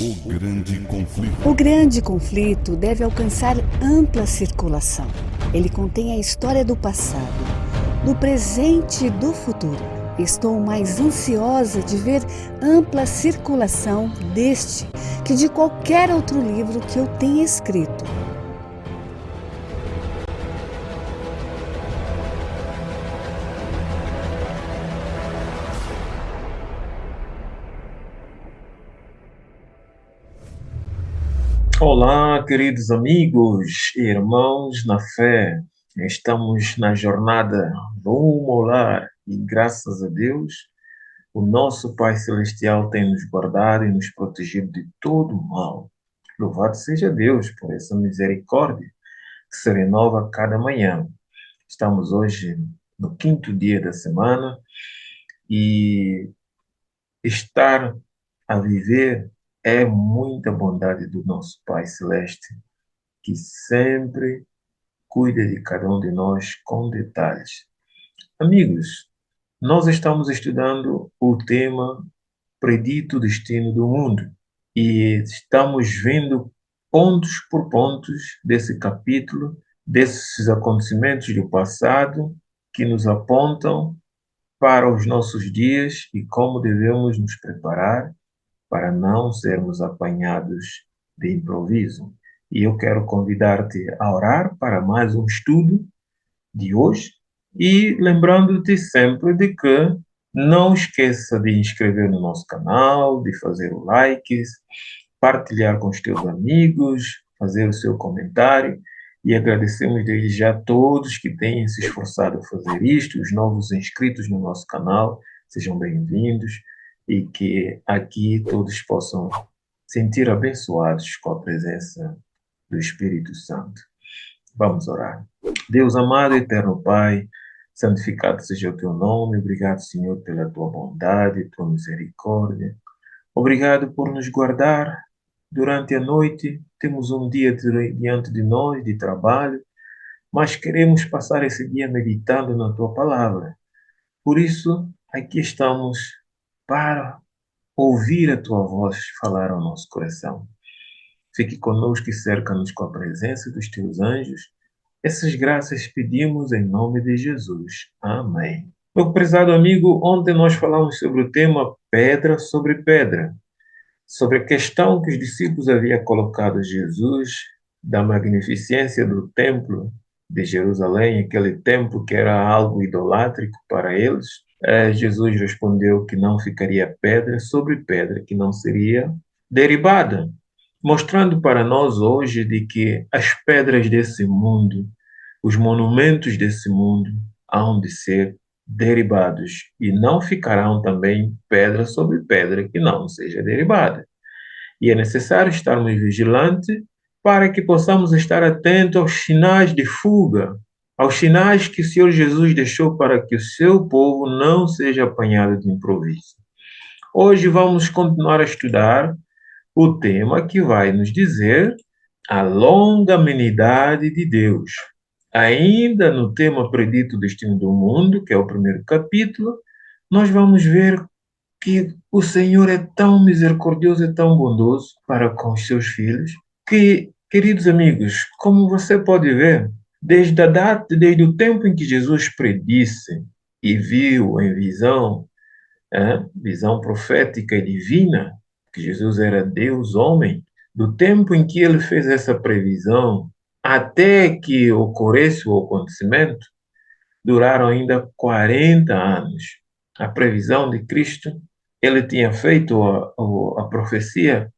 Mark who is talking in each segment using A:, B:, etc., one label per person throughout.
A: O grande conflito.
B: O grande conflito deve alcançar ampla circulação. Ele contém a história do passado, do presente e do futuro. Estou mais ansiosa de ver ampla circulação deste que de qualquer outro livro que eu tenha escrito.
C: Olá, queridos amigos e irmãos na fé. Estamos na jornada rumo ao lar e, graças a Deus, o nosso Pai Celestial tem nos guardado e nos protegido de todo o mal. Louvado seja Deus por essa misericórdia que se renova a cada manhã. Estamos hoje no quinto dia da semana e estar a viver é muita bondade do nosso Pai Celeste, que sempre cuida de cada um de nós com detalhes. Amigos, nós estamos estudando o tema Predito o Destino do Mundo e estamos vendo pontos por pontos desse capítulo, desses acontecimentos do passado que nos apontam para os nossos dias e como devemos nos preparar para não sermos apanhados de improviso. E eu quero convidar-te a orar para mais um estudo de hoje e lembrando-te sempre de que não esqueça de inscrever no nosso canal, de fazer o like, partilhar com os teus amigos, fazer o seu comentário e agradecemos desde já a todos que têm se esforçado a fazer isto, os novos inscritos no nosso canal, sejam bem-vindos e que aqui todos possam sentir abençoados com a presença do Espírito Santo. Vamos orar. Deus amado, eterno Pai, santificado seja o teu nome. Obrigado, Senhor, pela tua bondade, tua misericórdia. Obrigado por nos guardar durante a noite. Temos um dia diante de nós de trabalho, mas queremos passar esse dia meditando na tua palavra. Por isso, aqui estamos para ouvir a tua voz falar ao nosso coração. Fique conosco e cerca-nos com a presença dos teus anjos. Essas graças pedimos em nome de Jesus. Amém. Meu prezado amigo, ontem nós falamos sobre o tema pedra sobre pedra, sobre a questão que os discípulos haviam colocado a Jesus da magnificência do templo de Jerusalém, aquele templo que era algo idolátrico para eles. Jesus respondeu que não ficaria pedra sobre pedra, que não seria derribada, mostrando para nós hoje de que as pedras desse mundo, os monumentos desse mundo, hão de ser derribados e não ficarão também pedra sobre pedra que não seja derribada. E é necessário estarmos vigilantes para que possamos estar atentos aos sinais de fuga, aos sinais que o Senhor Jesus deixou para que o seu povo não seja apanhado de improviso. Hoje vamos continuar a estudar o tema que vai nos dizer a longanimidade de Deus. Ainda no tema Predito o Destino do Mundo, que é o primeiro capítulo, nós vamos ver que o Senhor é tão misericordioso e tão bondoso para com os seus filhos, que, queridos amigos, como você pode ver, desde o tempo em que Jesus predisse e viu em visão, visão profética e divina, que Jesus era Deus, homem, do tempo em que ele fez essa previsão até que ocorresse o acontecimento, duraram ainda 40 anos. A previsão de Cristo, ele tinha feito a profecia,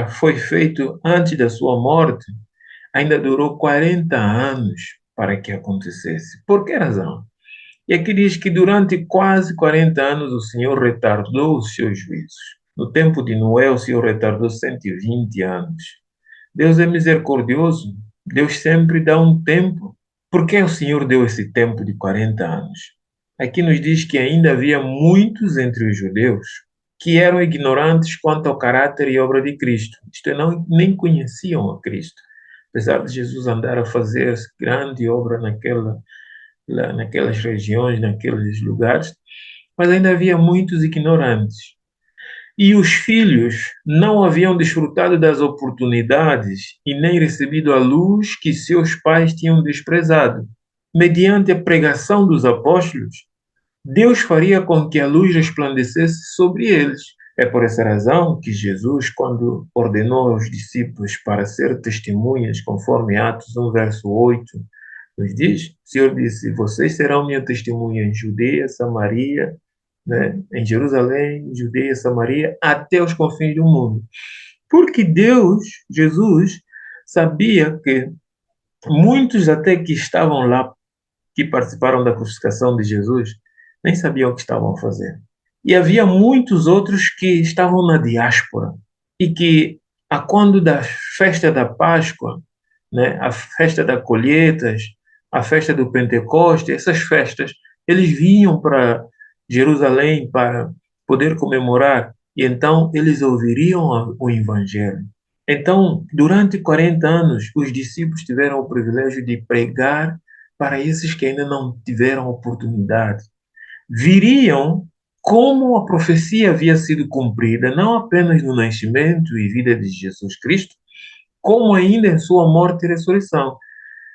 C: foi feito antes da sua morte, ainda durou 40 anos para que acontecesse. Por que razão? E aqui diz que durante quase 40 anos o Senhor retardou os seus juízos. No tempo de Noé, o Senhor retardou 120 anos. Deus é misericordioso, Deus sempre dá um tempo. Por que o Senhor deu esse tempo de 40 anos? Aqui nos diz que ainda havia muitos entre os judeus que eram ignorantes quanto ao caráter e obra de Cristo. Isto é, nem conheciam a Cristo. Apesar de Jesus andar a fazer grande obra naquelas regiões, naqueles lugares, mas ainda havia muitos ignorantes. E os filhos não haviam desfrutado das oportunidades e nem recebido a luz que seus pais tinham desprezado. Mediante a pregação dos apóstolos, Deus faria com que a luz resplandecesse sobre eles. É por essa razão que Jesus, quando ordenou aos discípulos para ser testemunhas, conforme Atos 1, verso 8, nos diz, o Senhor disse, vocês serão minha testemunha em Judeia, Samaria, né, em Jerusalém, Judeia, Samaria, até os confins do mundo. Porque Deus, Jesus, sabia que muitos até que estavam lá, que participaram da crucificação de Jesus, nem sabiam o que estavam a fazer. E havia muitos outros que estavam na diáspora e que, a quando da festa da Páscoa, né, a festa das colheitas, a festa do Pentecoste, essas festas, eles vinham para Jerusalém para poder comemorar e então eles ouviriam o Evangelho. Então, durante 40 anos, os discípulos tiveram o privilégio de pregar para esses que ainda não tiveram oportunidade. Viriam como a profecia havia sido cumprida, não apenas no nascimento e vida de Jesus Cristo, como ainda em sua morte e ressurreição.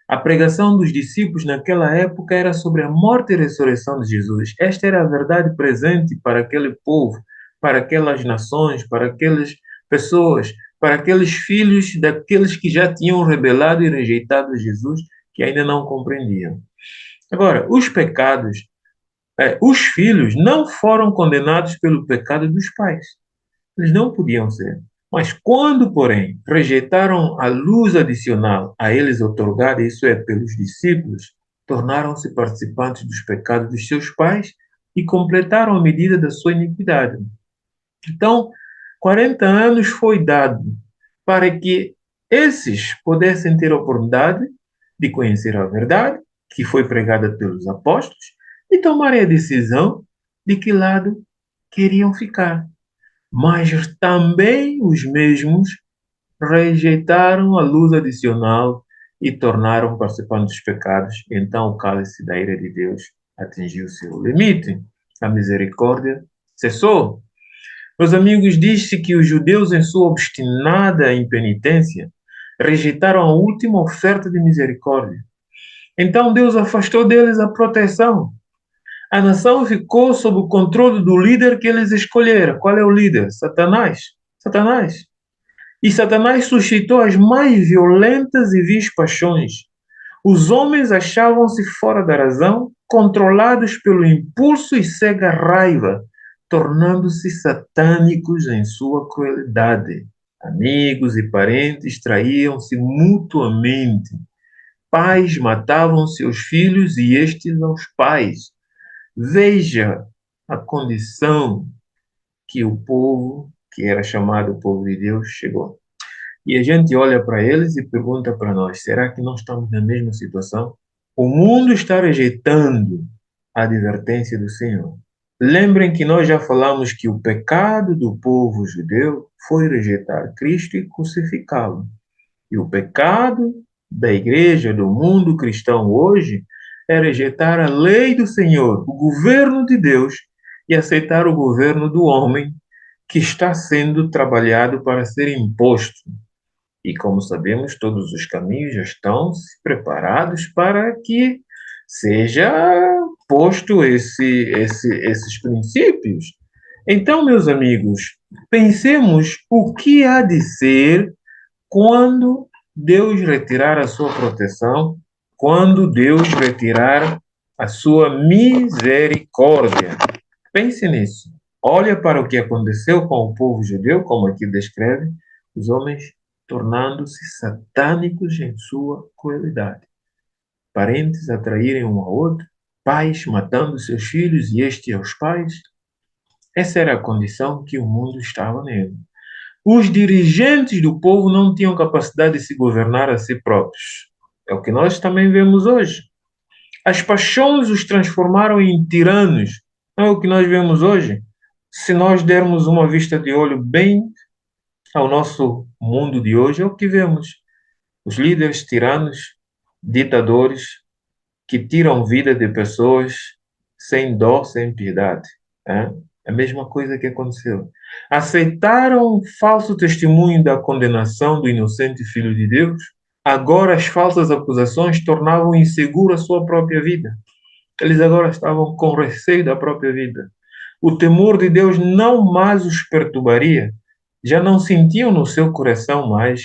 C: A pregação dos discípulos naquela época era sobre a morte e ressurreição de Jesus. Esta era a verdade presente para aquele povo, para aquelas nações, para aquelas pessoas, para aqueles filhos daqueles que já tinham rebelado e rejeitado Jesus, que ainda não compreendiam. Agora, os filhos não foram condenados pelo pecado dos pais. Eles não podiam ser. Mas quando, porém, rejeitaram a luz adicional a eles outorgada, isso é, pelos discípulos, tornaram-se participantes dos pecados dos seus pais e completaram a medida da sua iniquidade. Então, 40 anos foi dado para que esses pudessem ter a oportunidade de conhecer a verdade, que foi pregada pelos apóstolos, e tomarem a decisão de que lado queriam ficar. Mas também os mesmos rejeitaram a luz adicional e tornaram participantes dos pecados. Então o cálice da ira de Deus atingiu seu limite. A misericórdia cessou. Meus amigos, diz-se que os judeus, em sua obstinada impenitência, rejeitaram a última oferta de misericórdia. Então Deus afastou deles a proteção. A nação ficou sob o controle do líder que eles escolheram. Qual é o líder? Satanás. Satanás. E Satanás suscitou as mais violentas e vis paixões. Os homens achavam-se fora da razão, controlados pelo impulso e cega raiva, tornando-se satânicos em sua crueldade. Amigos e parentes traíam-se mutuamente. Pais matavam seus filhos e estes aos pais. Veja a condição que o povo, que era chamado o povo de Deus, chegou. E a gente olha para eles e pergunta para nós: será que nós estamos na mesma situação? O mundo está rejeitando a advertência do Senhor. Lembrem que nós já falamos que o pecado do povo judeu foi rejeitar Cristo e crucificá-lo. E o pecado da igreja, do mundo cristão hoje, é rejeitar a lei do Senhor, o governo de Deus, e aceitar o governo do homem que está sendo trabalhado para ser imposto. E como sabemos, todos os caminhos já estão preparados para que seja posto esses princípios. Então, meus amigos, pensemos o que há de ser quando Deus retirar a sua proteção, quando Deus retirar a sua misericórdia. Pense nisso. Olha para o que aconteceu com o povo judeu, como aqui descreve, os homens tornando-se satânicos em sua crueldade. Parentes atraírem um ao outro, pais matando seus filhos e estes aos pais. Essa era a condição que o mundo estava nele. Os dirigentes do povo não tinham capacidade de se governar a si próprios. É o que nós também vemos hoje. As paixões os transformaram em tiranos. Não é o que nós vemos hoje? Se nós dermos uma vista de olho bem ao nosso mundo de hoje, é o que vemos. Os líderes tiranos, ditadores, que tiram vida de pessoas sem dó, sem piedade. Né? A mesma coisa que aconteceu. Aceitaram o falso testemunho da condenação do inocente Filho de Deus. Agora as falsas acusações tornavam insegura a sua própria vida. Eles agora estavam com receio da própria vida. O temor de Deus não mais os perturbaria. Já não sentiam no seu coração mais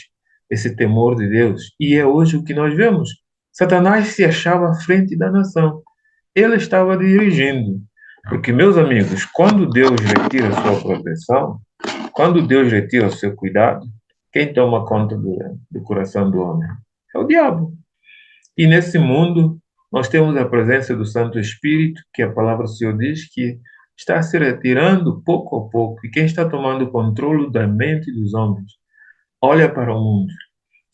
C: esse temor de Deus. E é hoje o que nós vemos. Satanás se achava à frente da nação. Ele estava dirigindo. Porque, meus amigos, quando Deus retira a sua proteção, quando Deus retira o seu cuidado, quem toma conta do coração do homem? É o diabo. E nesse mundo, nós temos a presença do Santo Espírito, que a palavra do Senhor diz que está se retirando pouco a pouco. E quem está tomando o controle da mente dos homens? Olha para o mundo,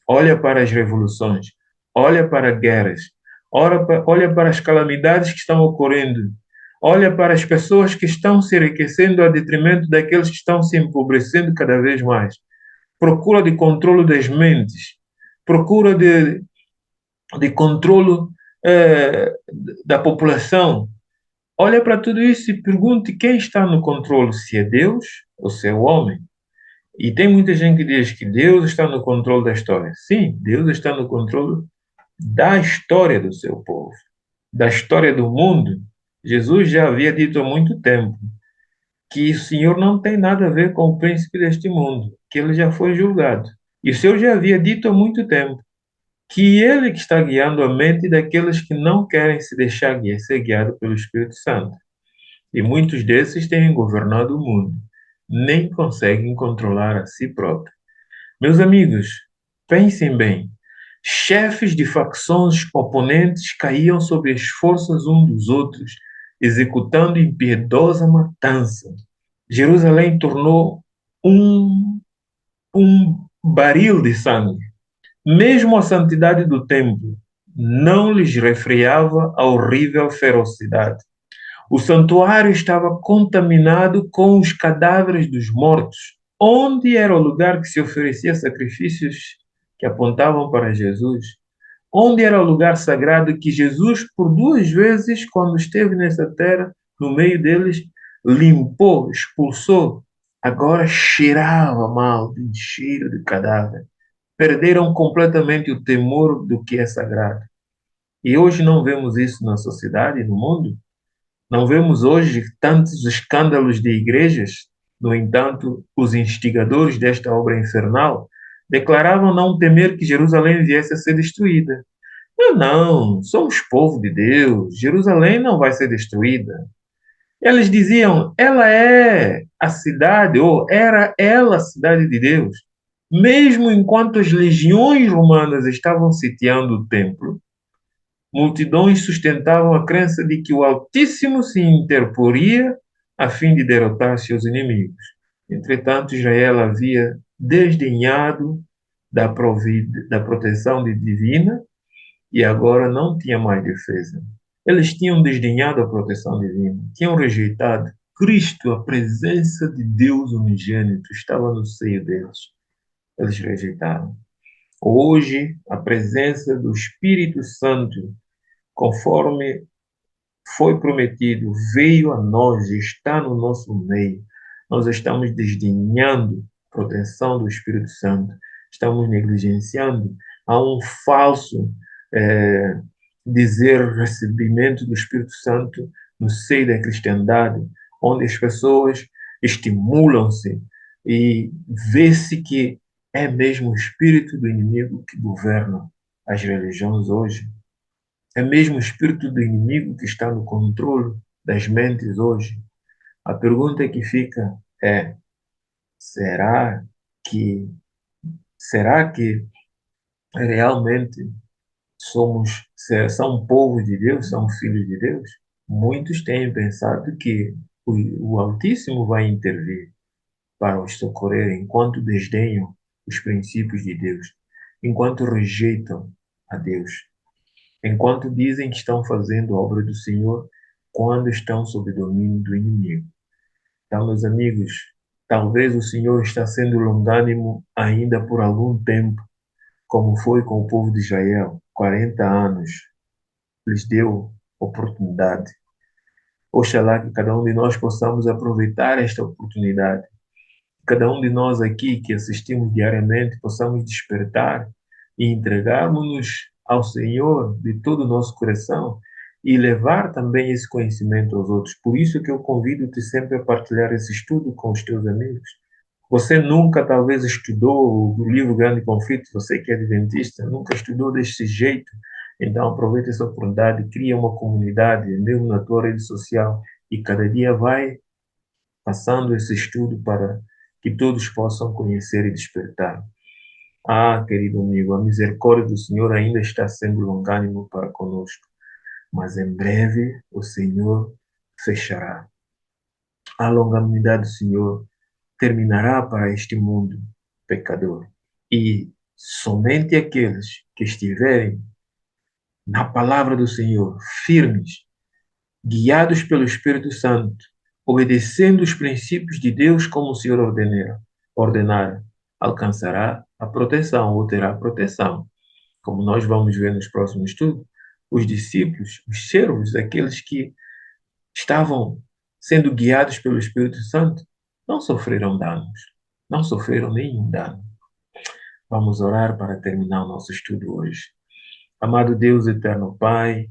C: olha para as revoluções, olha para guerras, olha para as calamidades que estão ocorrendo, olha para as pessoas que estão se enriquecendo a detrimento daqueles que estão se empobrecendo cada vez mais. Procura de controle das mentes, procura de controle da população. Olha para tudo isso e pergunte quem está no controle, se é Deus ou se é o homem. E tem muita gente que diz que Deus está no controle da história. Sim, Deus está no controle da história do seu povo, da história do mundo. Jesus já havia dito há muito tempo que o Senhor não tem nada a ver com o príncipe deste mundo, que ele já foi julgado. E o Senhor já havia dito há muito tempo que ele que está guiando a mente daqueles que não querem se deixar guiar, ser guiado pelo Espírito Santo. E muitos desses têm governado o mundo, nem conseguem controlar a si próprios. Meus amigos, pensem bem. Chefes de facções oponentes caíam sob as forças uns dos outros, executando impiedosa matança. Jerusalém tornou um baril de sangue. Mesmo a santidade do templo não lhes refreava a horrível ferocidade. O santuário estava contaminado com os cadáveres dos mortos. Onde era o lugar que se oferecia sacrifícios que apontavam para Jesus? Onde era o lugar sagrado que Jesus, por duas vezes, quando esteve nessa terra, no meio deles, limpou, expulsou? Agora cheirava mal, de cheiro de cadáver. Perderam completamente o temor do que é sagrado. E hoje não vemos isso na sociedade, no mundo? Não vemos hoje tantos escândalos de igrejas? No entanto, os instigadores desta obra infernal declaravam não temer que Jerusalém viesse a ser destruída. Não, não, somos povo de Deus, Jerusalém não vai ser destruída. Eles diziam, ela é a cidade, ou era ela a cidade de Deus. Mesmo enquanto as legiões romanas estavam sitiando o templo, multidões sustentavam a crença de que o Altíssimo se interporia a fim de derrotar seus inimigos. Entretanto, Israel havia desdenhado da proteção divina e agora não tinha mais defesa. Eles tinham desdenhado a proteção divina, tinham rejeitado Cristo, a presença de Deus unigênito estava no seio deles. Eles rejeitaram. Hoje, a presença do Espírito Santo, conforme foi prometido, veio a nós, está no nosso meio. Nós estamos desdenhando a proteção do Espírito Santo, estamos negligenciando. Há um falso dizer recebimento do Espírito Santo no seio da cristandade, onde as pessoas estimulam-se e vê-se que é mesmo o espírito do inimigo que governa as religiões hoje. É mesmo o espírito do inimigo que está no controle das mentes hoje. A pergunta que fica é: será que será que realmente são povo de Deus, são filhos de Deus? Muitos têm pensado que o Altíssimo vai intervir para os socorrer enquanto desdenham os princípios de Deus, enquanto rejeitam a Deus, enquanto dizem que estão fazendo a obra do Senhor quando estão sob domínio do inimigo. Então, meus amigos, talvez o Senhor está sendo longânimo ainda por algum tempo, como foi com o povo de Israel, 40 anos, lhes deu oportunidade. Oxalá que cada um de nós possamos aproveitar esta oportunidade. Cada um de nós aqui que assistimos diariamente possamos despertar e entregarmos-nos ao Senhor de todo o nosso coração e levar também esse conhecimento aos outros. Por isso que eu convido-te sempre a partilhar esse estudo com os teus amigos. Você nunca talvez estudou o livro Grande Conflito, você que é adventista, nunca estudou desse jeito. Então aproveita essa oportunidade, cria uma comunidade, mesmo na tua rede social, e cada dia vai passando esse estudo para que todos possam conhecer e despertar. Ah, querido amigo, a misericórdia do Senhor ainda está sendo longânimo para conosco, mas em breve o Senhor fechará. A longanimidade do Senhor terminará para este mundo pecador. E somente aqueles que estiverem na palavra do Senhor, firmes, guiados pelo Espírito Santo, obedecendo os princípios de Deus como o Senhor ordenara, alcançará a proteção ou terá proteção. Como nós vamos ver nos próximos estudos, os discípulos, os servos, aqueles que estavam sendo guiados pelo Espírito Santo, não sofreram danos, não sofreram nenhum dano. Vamos orar para terminar o nosso estudo hoje. Amado Deus, eterno Pai,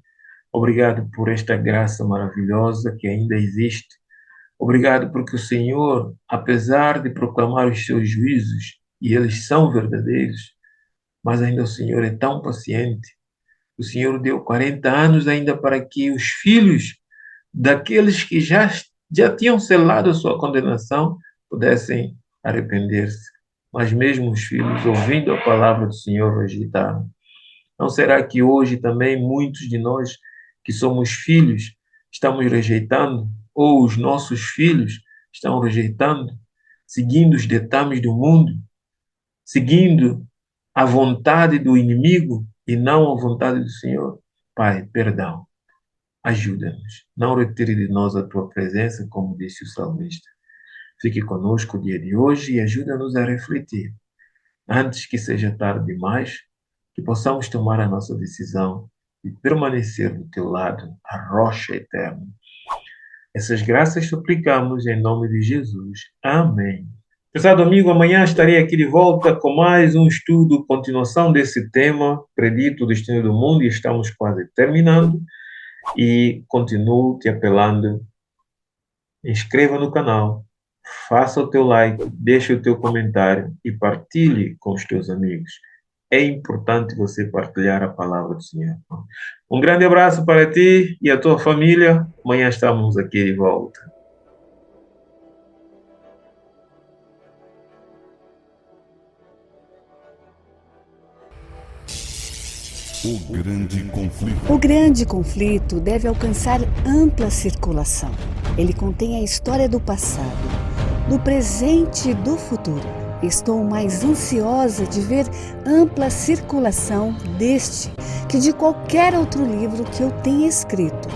C: obrigado por esta graça maravilhosa que ainda existe. Obrigado porque o Senhor, apesar de proclamar os seus juízos, e eles são verdadeiros, mas ainda o Senhor é tão paciente. O Senhor deu 40 anos ainda para que os filhos daqueles que já tinham selado a sua condenação pudessem arrepender-se. Mas mesmo os filhos, ouvindo a palavra do Senhor, rejeitaram. Não será que hoje também muitos de nós que somos filhos estamos rejeitando, ou os nossos filhos estão rejeitando, seguindo os ditames do mundo, seguindo a vontade do inimigo e não a vontade do Senhor? Pai, perdão, ajuda-nos. Não retire de nós a tua presença, como disse o salmista. Fique conosco o dia de hoje e ajuda-nos a refletir. Antes que seja tarde demais, que possamos tomar a nossa decisão e permanecer do teu lado, a rocha eterna. Essas graças suplicamos em nome de Jesus. Amém. Prezado amigo, amanhã estarei aqui de volta com mais um estudo, continuação desse tema, predito o destino do mundo, e estamos quase terminando. E continuo te apelando, inscreva no canal, faça o teu like, deixe o teu comentário e partilhe com os teus amigos. É importante você partilhar a palavra do Senhor. Um grande abraço para ti e a tua família. Amanhã estamos aqui de volta.
A: O grande conflito.
B: O grande conflito deve alcançar ampla circulação. Ele contém a história do passado, do presente e do futuro. Estou mais ansiosa de ver ampla circulação deste que de qualquer outro livro que eu tenha escrito.